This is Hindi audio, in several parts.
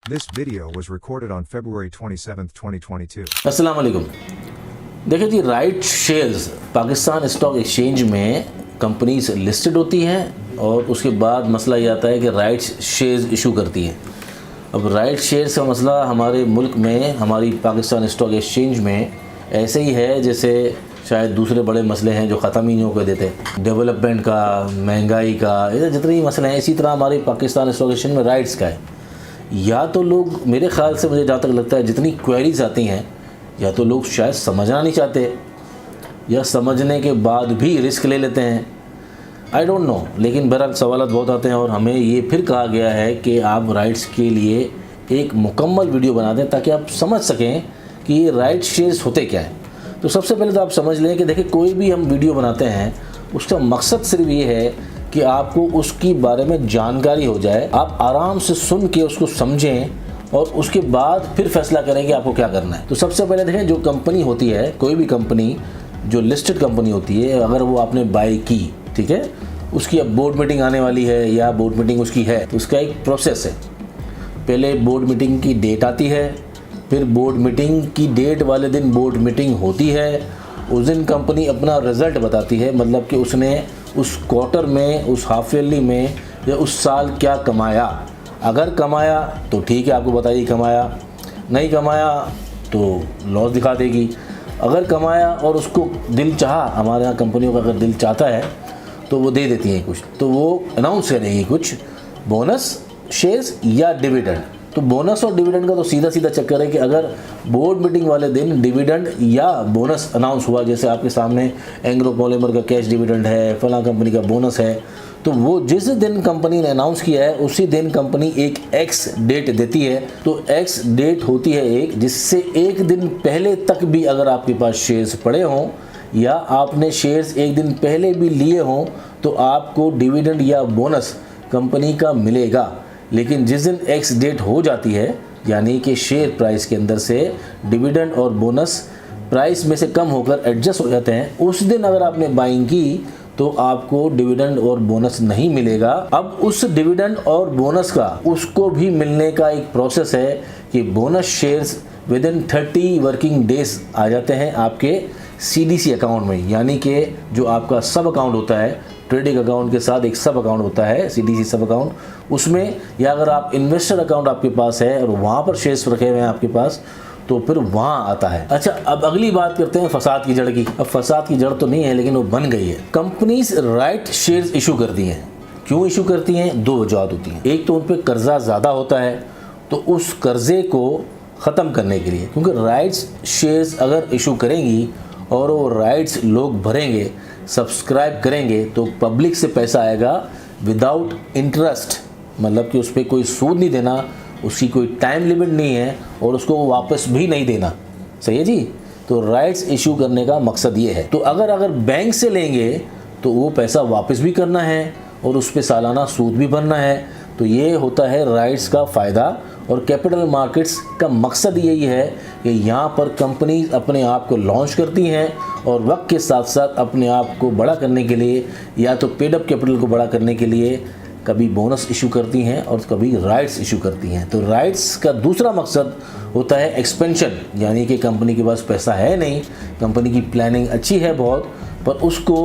This video was recorded on February 27, 2022. अस्सलाम वालेकुम। देखिए जी, right shares Pakistan stock exchange में कंपनीज लिस्टेड होती हैं और उसके बाद मसला ये आता है कि राइट्स शेयर्स इशू करती हैं। अब राइट शेयर्स का मसला हमारे मुल्क में, हमारी पाकिस्तान स्टॉक एक्सचेंज में ऐसे ही है जैसे शायद दूसरे बड़े मसले हैं जो ख़त्म ही नहीं हो देते, डेवलपमेंट का, महंगाई का, ये जितने ही मसले हैं इसी तरह हमारे पाकिस्तान स्टॉक एक्सचेंज में राइट्स का है। या तो लोग, मेरे ख़्याल से मुझे जहाँ तक लगता है, जितनी क्वेरीज आती हैं या तो लोग शायद समझना नहीं चाहते या समझने के बाद भी रिस्क ले लेते हैं, आई डोंट नो। लेकिन बहरहाल सवालात बहुत आते हैं और हमें ये फिर कहा गया है कि आप राइट्स के लिए एक मुकम्मल वीडियो बना दें ताकि आप समझ सकें कि ये राइट शेयर्स होते क्या हैं। तो सबसे पहले तो आप समझ लें कि देखिए, कोई भी हम वीडियो बनाते हैं उसका मकसद सिर्फ ये है कि आपको उसकी बारे में जानकारी हो जाए, आप आराम से सुन के उसको समझें और उसके बाद फिर फैसला करें कि आपको क्या करना है। तो सबसे पहले देखें, जो कंपनी होती है, कोई भी कंपनी जो लिस्टेड कंपनी होती है, अगर वो आपने बाई की, ठीक है, उसकी अब बोर्ड मीटिंग आने वाली है या बोर्ड मीटिंग उसकी है, तो उसका एक प्रोसेस है। पहले बोर्ड मीटिंग की डेट आती है, फिर बोर्ड मीटिंग की डेट वाले दिन बोर्ड मीटिंग होती है। उस दिन कंपनी अपना रिज़ल्ट बताती है, मतलब कि उसने उस क्वार्टर में, उस हाफ ईयरली में या उस साल क्या कमाया। अगर कमाया तो ठीक है, आपको बताइए कमाया, नहीं कमाया तो लॉस दिखा देगी। अगर कमाया और उसको दिल चाहा, हमारे यहाँ कंपनियों का अगर दिल चाहता है तो वो दे देती हैं कुछ, तो वो अनाउंस करेगी कुछ बोनस शेयर्स या डिविडेंड। तो बोनस और डिविडेंड का तो सीधा सीधा चक्कर है कि अगर बोर्ड मीटिंग वाले दिन डिविडेंड या बोनस अनाउंस हुआ, जैसे आपके सामने एंग्रो पॉलीमर का कैश डिविडेंड है, फला कंपनी का बोनस है, तो वो जिस दिन कंपनी ने अनाउंस किया है उसी दिन कंपनी एक एक्स डेट देती है। तो एक्स डेट होती है एक, जिससे एक दिन पहले तक भी अगर आपके पास शेयर्स पड़े हों या आपने शेयर्स एक दिन पहले भी लिए हों तो आपको डिविडेंड या बोनस कंपनी का मिलेगा। लेकिन जिस दिन एक्स डेट हो जाती है, यानी कि शेयर प्राइस के अंदर से डिविडेंड और बोनस प्राइस में से कम होकर एडजस्ट हो जाते हैं, उस दिन अगर आपने बाइंग की तो आपको डिविडेंड और बोनस नहीं मिलेगा। अब उस डिविडेंड और बोनस का उसको भी मिलने का एक प्रोसेस है कि bonus shares within 30 working days आ जाते हैं आपके CDC अकाउंट में, यानी कि जो आपका सब अकाउंट होता है, ट्रेडिंग अकाउंट के साथ एक सब अकाउंट होता है CDC सब अकाउंट, उसमें, या अगर आप इन्वेस्टर अकाउंट आपके पास है और वहाँ पर शेयर्स रखे हुए हैं आपके पास, तो फिर वहाँ आता है। अच्छा, अब अगली बात करते हैं फसाद की जड़ की। अब फसाद की जड़ तो नहीं है लेकिन वो बन गई है। कंपनीज राइट शेयर्स इशू करती हैं। क्यों इशू करती हैं? दो वजूहत होती हैं। एक तो उन पर कर्जा ज़्यादा होता है, तो उस कर्जे को ख़त्म करने के लिए, क्योंकि राइट्स शेयर्स अगर इशू करेंगी और वो राइट्स लोग भरेंगे, सब्सक्राइब करेंगे, तो पब्लिक से पैसा आएगा विदाउट इंटरेस्ट, मतलब कि उस पर कोई सूद नहीं देना, उसकी कोई टाइम लिमिट नहीं है और उसको वापस भी नहीं देना। सही है जी। तो राइट्स इशू करने का मकसद ये है। तो अगर बैंक से लेंगे तो वो पैसा वापस भी करना है और उस पर सालाना सूद भी भरना है। तो ये होता है राइट्स का फ़ायदा। और कैपिटल मार्केट्स का मकसद यही है कि यहाँ पर कंपनी अपने आप को लॉन्च करती हैं और वक्त के साथ साथ अपने आप को बड़ा करने के लिए या तो पेड अप कैपिटल को बड़ा करने के लिए कभी बोनस इशू करती हैं और कभी राइट्स इशू करती हैं। तो राइट्स का दूसरा मकसद होता है एक्सपेंशन, यानी कि कंपनी के पास पैसा है नहीं, कंपनी की प्लानिंग अच्छी है बहुत, पर उसको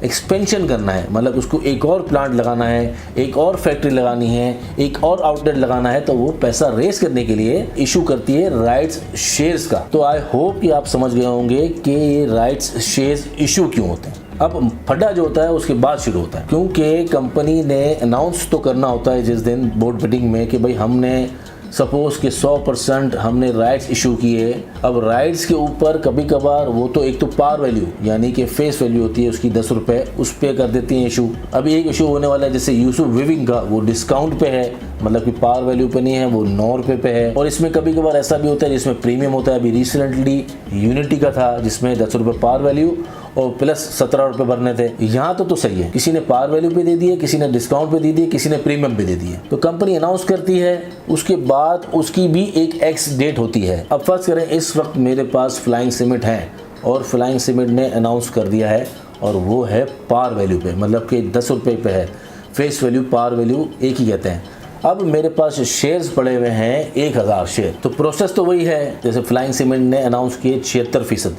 एक्सपेंशन करना है, मतलब उसको एक और प्लांट लगाना है, एक और फैक्ट्री लगानी है, एक और आउटलेट लगाना है, तो वो पैसा रेस करने के लिए इशू करती है राइट्स शेयर्स का। तो आई होप कि आप समझ गए होंगे कि ये राइट्स शेयर्स इशू क्यों होते हैं। अब फटा जो होता है उसके बाद शुरू होता है, क्योंकि कंपनी ने अनाउंस तो करना होता है जिस दिन बोर्ड मीटिंग में कि भाई हमने सपोज़ कि 100% हमने राइट्स इशू किए। अब राइट्स के ऊपर कभी कभार वो तो एक तो पार वैल्यू, यानी कि फेस वैल्यू होती है उसकी 10 रुपये, उस पर कर देती हैं इशू। अभी एक इशू होने वाला है जैसे यूसुफ विविंग का, वो डिस्काउंट पे है, मतलब कि पार वैल्यू पे नहीं है, वो 9 रुपये पे है। और इसमें कभी कभार ऐसा भी होता है जिसमें प्रीमियम होता है। अभी रिसेंटली यूनिटी का था जिसमें 10 रुपये पार वैल्यू और प्लस 17 रुपये भरने थे। यहाँ तो सही है, किसी ने पार वैल्यू पे दे दिए, किसी ने डिस्काउंट पे दे दिए, किसी ने प्रीमियम पे दे दिए। तो कंपनी अनाउंस करती है, उसके बाद उसकी भी एक एक्स डेट होती है। अब फर्ज करें इस वक्त मेरे पास फ्लाइंग सीमेंट है और फ्लाइंग सीमेंट ने अनाउंस कर दिया है और वो है पार वैल्यू पे, मतलब कि 10 रुपये पे है। फेस वैल्यू पार वैल्यू एक ही कहते हैं। अब मेरे पास शेयर्स पड़े हुए हैं 1000 शेयर। तो प्रोसेस तो वही है, जैसे फ्लाइंग सीमेंट ने अनाउंस किए 76%।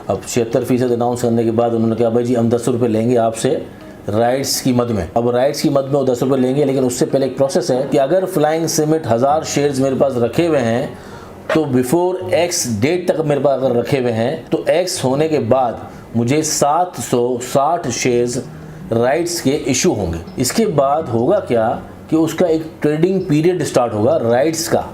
अब 76% अनाउंस करने के बाद उन्होंने कहा भाई जी हम 10 रुपये लेंगे आपसे राइट्स की मद में। अब राइट्स की मद में वो 10 रुपये लेंगे, लेकिन उससे पहले एक प्रोसेस है कि अगर फ्लाइंग सीमेंट 1000 शेयर्स मेरे पास रखे हुए हैं तो बिफोर एक्स डेट तक मेरे पास अगर रखे हुए हैं तो एक्स होने के बाद मुझे 760 शेयर्स राइट्स के इशू होंगे। इसके बाद होगा क्या कि उसका एक ट्रेडिंग पीरियड स्टार्ट होगा राइट्स का।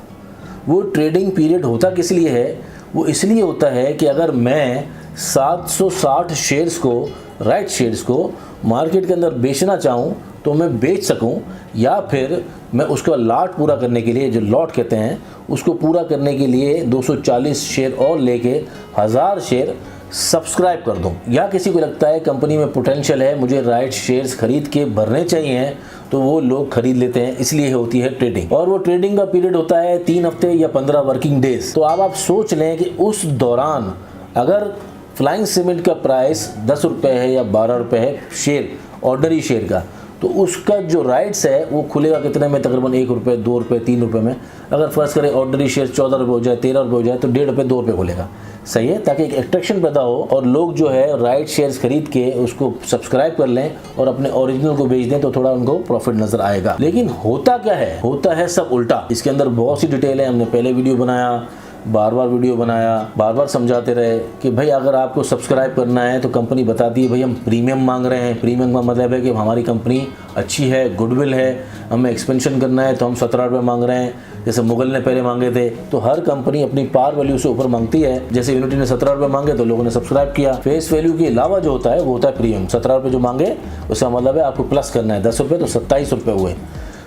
वो ट्रेडिंग पीरियड होता किस लिए है? वो इसलिए होता है कि अगर मैं 760 शेयर्स को, राइट शेयर्स को मार्केट के अंदर बेचना चाहूँ तो मैं बेच सकूं, या फिर मैं उसका लॉट पूरा करने के लिए, जो लॉट कहते हैं, उसको पूरा करने के लिए 240 शेयर और लेके 1000 शेयर सब्सक्राइब कर दूं। या किसी को लगता है कंपनी में पोटेंशियल है, मुझे राइट शेयर्स खरीद के भरने चाहिए, तो वो लोग खरीद लेते हैं। इसलिए होती है ट्रेडिंग, और वो ट्रेडिंग का पीरियड होता है 3 हफ्ते या 15 वर्किंग डेज। तो अब आप सोच लें कि उस दौरान अगर फ्लाइंग सीमेंट का प्राइस 10 रुपये है या 12 रुपये है शेयर, ऑर्डनरी शेयर का, तो उसका जो राइट्स है वो खुलेगा कितने में? तकरीबन 1 रुपये, 2 रुपये, 3 रुपये में। अगर फर्स्ट करें ऑर्डनरी शेयर 14 रुपये हो जाए, 13 रुपये हो जाए, तो 1.5 रुपये, 2 रुपये खुलेगा। सही है, ताकि एक अट्रैक्शन पैदा हो और लोग जो है राइट शेयर्स खरीद के उसको सब्सक्राइब कर लें और अपने ओरिजिनल को बेच दें, तो थोड़ा उनको प्रॉफिट नजर आएगा। लेकिन होता क्या है? होता है सब उल्टा। इसके अंदर बहुत सी डिटेल है, हमने पहले वीडियो बनाया, बार बार वीडियो बनाया, बार बार समझाते रहे कि भाई अगर आपको सब्सक्राइब करना है तो कंपनी बताती है भाई हम प्रीमियम मांग रहे हैं। प्रीमियम का मतलब है कि हमारी कंपनी अच्छी है, गुडविल है, हमें एक्सपेंशन करना है, तो हम 17 रुपये मांग रहे हैं, जैसे मुगल ने पहले मांगे थे। तो हर कंपनी अपनी पार वैल्यू से ऊपर मांगती है। जैसे यूनिटी ने 17 रुपये मांगे तो लोगों ने सब्सक्राइब किया। फेस वैल्यू के अलावा जो होता है वो होता है प्रीमियम। 17 रुपये जो मांगे उसका मतलब है आपको प्लस करना है 10 रुपये, तो 27 रुपये हुए।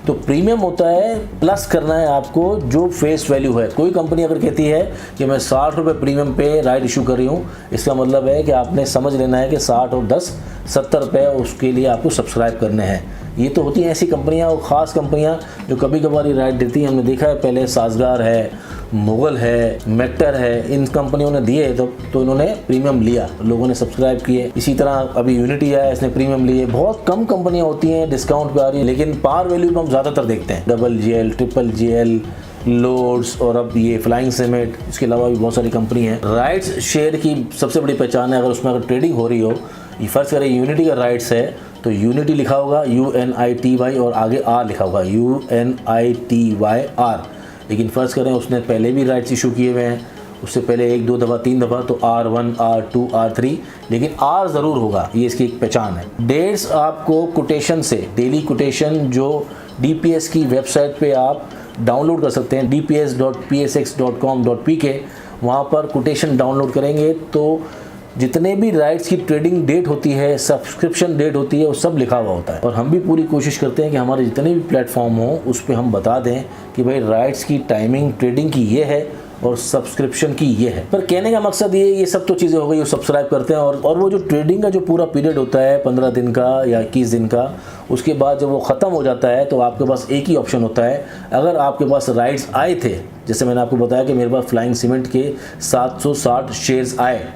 तो प्रीमियम होता है प्लस करना है आपको जो फेस वैल्यू है। कोई कंपनी अगर कहती है कि मैं 60 रुपये प्रीमियम पे राइट इशू कर रही हूँ, इसका मतलब है कि आपने समझ लेना है कि 60 और 10 70 रुपये उसके लिए आपको सब्सक्राइब करने हैं। ये तो होती हैं ऐसी कंपनियां और ख़ास कंपनियां जो कभी कभार ही राइट देती हैं। हमने देखा है पहले साजगार है, मुगल है, मेक्टर है, इन कंपनियों ने दिए तो इन्होंने प्रीमियम लिया, लोगों ने सब्सक्राइब किए। इसी तरह अभी यूनिटी है, इसने प्रीमियम लिए। बहुत कम कंपनियां होती हैं डिस्काउंट पे आ रही है, लेकिन पार वैल्यू पे हम ज़्यादातर देखते हैं GL, GL, लोड्स, और अब ये फ्लाइंग सीमेंट, इसके अलावा भी बहुत सारी कंपनी है। राइट्स शेयर की सबसे बड़ी पहचान है, अगर उसमें अगर ट्रेडिंग हो रही हो, फर्स्ट करें यूनिटी का राइट्स है तो यूनिटी लिखा होगा UNITY और आगे R लिखा होगा UNITYR। लेकिन फर्स्ट करें उसने पहले भी राइट्स इशू किए हुए हैं, उससे पहले 1, 2 दफ़ा, 3 दफ़ा, तो R1, R2, R3, लेकिन R ज़रूर होगा, ये इसकी एक पहचान है। डेट्स आपको कोटेशन से, डेली कोटेशन जो DPS की वेबसाइट पे आप डाउनलोड कर सकते हैं, dps.psx.com.pk, वहाँ पर कोटेशन डाउनलोड करेंगे तो जितने भी राइट्स की ट्रेडिंग डेट होती है, सब्सक्रिप्शन डेट होती है, वो सब लिखा हुआ होता है। और हम भी पूरी कोशिश करते हैं कि हमारे जितने भी प्लेटफॉर्म हो उस पर हम बता दें कि भाई राइट्स की टाइमिंग ट्रेडिंग की ये है और सब्सक्रिप्शन की ये है। पर कहने का मकसद ये सब तो चीज़ें हो गई, वो सब्सक्राइब करते हैं। और वो जो ट्रेडिंग का जो पूरा पीरियड होता है 15 दिन का या 21 दिन का, उसके बाद जब वो ख़त्म हो जाता है तो आपके पास एक ही ऑप्शन होता है। अगर आपके पास राइट्स आए थे, जैसे मैंने आपको बताया कि मेरे पास फ्लाइंग सीमेंट के 760 शेयर्स आए,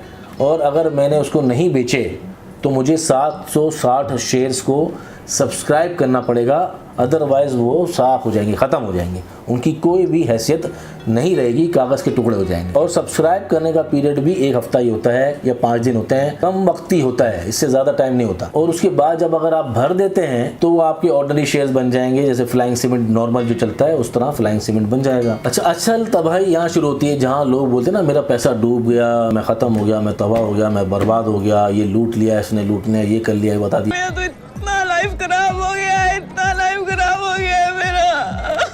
और अगर मैंने उसको नहीं बेचे तो मुझे 760 शेयर्स को सब्सक्राइब करना पड़ेगा, अदरवाइज़ वो साफ हो जाएंगे, ख़त्म हो जाएंगे, उनकी कोई भी हैसियत नहीं रहेगी, कागज़ के टुकड़े हो जाएंगे। और सब्सक्राइब करने का पीरियड भी 1 हफ्ता ही होता है या 5 दिन होते हैं, कम वक्ती होता है, इससे ज़्यादा टाइम नहीं होता। और उसके बाद जब अगर आप भर देते हैं तो वो आपके ऑर्डनरी शेयर्स बन जाएंगे, जैसे फ्लाइंग सीमेंट नॉर्मल जो चलता है उस तरह फ्लाइंग सीमेंट बन जाएगा। अच्छा, असल तबाही यहाँ शुरू होती है जहाँ लोग बोलते हैं ना मेरा पैसा डूब गया, मैं ख़त्म हो गया, मैं तबाह हो गया, मैं बर्बाद हो गया, ये लूट लिया, इसने लूटने ये कर लिया, बता दिया, इतना लाइफ खराब हो गया है, इतना लाइफ खराब हो गया है मेरा।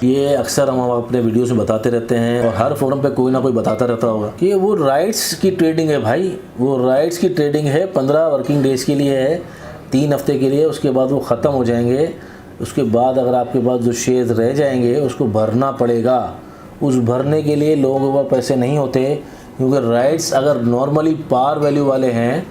ये अक्सर हम अपने वीडियो से बताते रहते हैं और हर फोरम पे कोई ना कोई बताता रहता होगा कि वो राइट्स की ट्रेडिंग है भाई, वो राइट्स की ट्रेडिंग है, 15 वर्किंग डेज के लिए है, 3 हफ्ते के लिए, उसके बाद वो ख़त्म हो जाएंगे। उसके बाद अगर आपके पास जो शेयर्स रह जाएंगे उसको भरना पड़ेगा। उस भरने के लिए लोगों के पास पैसे नहीं होते, क्योंकि राइट्स अगर नॉर्मली पार वैल्यू वाले हैं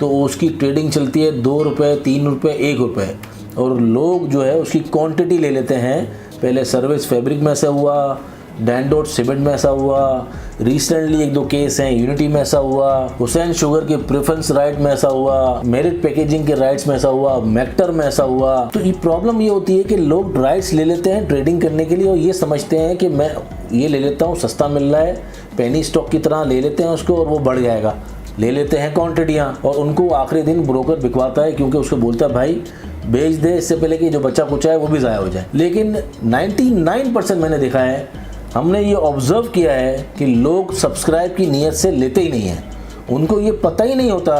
तो उसकी ट्रेडिंग चलती है 2 रुपये, 3 रुपये, 1 रुपये, और लोग जो है उसकी क्वांटिटी ले लेते हैं। पहले सर्विस फैब्रिक में से हुआ, डैंडोट सीमेंट में ऐसा हुआ, रिसेंटली 1-2 केस हैं यूनिटी में ऐसा हुआ, हुसैन शुगर के प्रेफरेंस राइट में ऐसा हुआ, मेरिट पैकेजिंग के राइट्स में ऐसा हुआ, मेक्टर में ऐसा हुआ। तो ये प्रॉब्लम ये होती है कि लोग राइट्स ले लेते हैं ट्रेडिंग करने के लिए और ये समझते हैं कि मैं ये ले लेता हूँ, सस्ता मिल रहा है, पेनी स्टॉक की तरह ले लेते हैं उसको और वो बढ़ जाएगा, ले लेते हैं क्वांटिटियाँ और उनको आखिरी दिन ब्रोकर बिकवाता है क्योंकि उसको बोलता है भाई बेच दे इससे पहले कि जो बच्चा कुचा है वो भी ज़ाया हो जाए। लेकिन 99% मैंने देखा है, हमने ये ऑब्ज़र्व किया है कि लोग सब्सक्राइब की नीयत से लेते ही नहीं हैं। उनको ये पता ही नहीं होता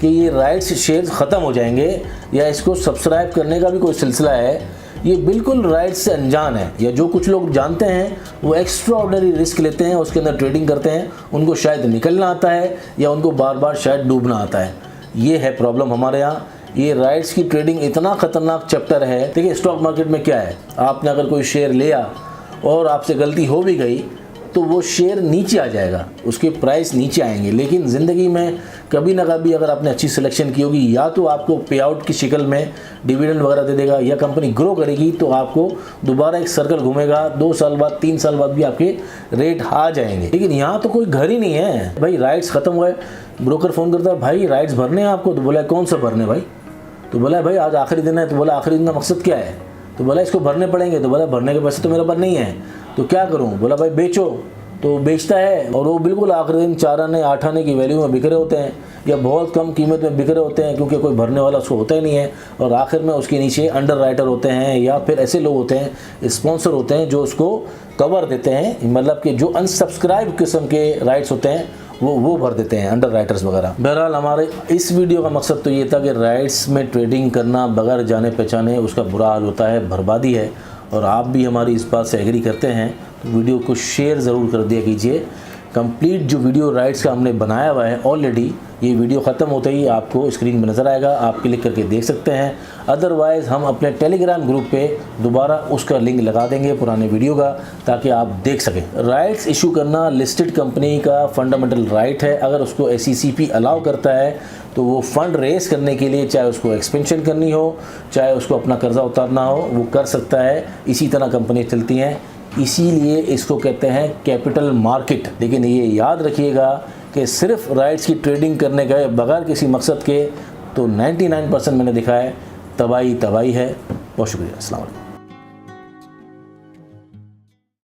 कि ये राइट्स शेयर्स ख़त्म हो जाएंगे या इसको सब्सक्राइब करने का भी कोई सिलसिला है। ये बिल्कुल राइट्स से अनजान है, या जो कुछ लोग जानते हैं वो एक्स्ट्रा ऑर्डिनरी रिस्क लेते हैं, उसके अंदर ट्रेडिंग करते हैं, उनको शायद निकलना आता है या उनको बार बार शायद डूबना आता है। ये है प्रॉब्लम हमारे यहाँ। ये राइट्स की ट्रेडिंग इतना ख़तरनाक चैप्टर है। देखिए स्टॉक मार्केट में क्या है, आपने अगर कोई शेयर लिया और आपसे गलती हो भी गई तो वो शेयर नीचे आ जाएगा, उसके प्राइस नीचे आएंगे। लेकिन ज़िंदगी में कभी ना कभी अगर आपने अच्छी सिलेक्शन की होगी, या तो आपको पे आउट की शक्ल में डिविडेंड वगैरह दे देगा, या कंपनी ग्रो करेगी तो आपको दोबारा एक सर्कल घूमेगा, 2 साल बाद 3 साल बाद भी आपके रेट आ जाएंगे। लेकिन यहाँ तो कोई घर ही नहीं है भाई, राइट्स ख़त्म हुए, ब्रोकर फ़ोन करता है भाई राइट्स भरने हैं आपको, तो बोला कौन सा भरने भाई, तो बोला भाई आज आखिरी दिन है, तो बोला आखिरी दिन का मकसद क्या है, तो बोला इसको भरने पड़ेंगे, तो बोला भरने के पैसे तो मेरे पास नहीं है, तो क्या करूं, बोला भाई बेचो, तो बेचता है और वो बिल्कुल आखिरी दिन 4 आने 8 आने की वैल्यू में बिक रहे होते हैं या बहुत कम कीमत में बिक रहे होते हैं क्योंकि कोई भरने वाला उसको होता ही नहीं है। और आखिर में उसके नीचे अंडर राइटर होते हैं या फिर ऐसे लोग होते हैं, स्पॉन्सर होते हैं जो उसको कवर देते हैं, मतलब कि जो अनसब्सक्राइब किस्म के राइट्स होते हैं वो भर देते हैं, अंडर राइटर्स वगैरह। बहरहाल हमारे इस वीडियो का मकसद तो ये था कि राइट्स में ट्रेडिंग करना बगैर जाने पहचाने उसका बुरा हाल होता है, बर्बादी है, और आप भी हमारी इस बात से एग्री करते हैं तो वीडियो को शेयर ज़रूर कर दिया कीजिए। कंप्लीट जो वीडियो राइट्स का हमने बनाया हुआ है ऑलरेडी, ये वीडियो ख़त्म होते ही आपको स्क्रीन में नज़र आएगा, आप क्लिक करके देख सकते हैं। अदरवाइज़ हम अपने टेलीग्राम ग्रुप पे दोबारा उसका लिंक लगा देंगे पुराने वीडियो का, ताकि आप देख सकें। राइट्स इशू करना लिस्टेड कंपनी का फंडामेंटल राइट है। अगर उसको SECP अलाउ करता है तो वो फ़ंड रेस करने के लिए, चाहे उसको एक्सपेंशन करनी हो, चाहे उसको अपना कर्जा उतारना हो, वो कर सकता है। इसी तरह कंपनी चलती हैं, इसीलिए इसको कहते हैं कैपिटल मार्केट। लेकिन ये याद रखिएगा कि सिर्फ राइट्स की ट्रेडिंग करने गए बगैर किसी मकसद के तो 99% मैंने दिखा है तबाही है। बहुत शुक्रिया। अस्सलाम वालेकुम।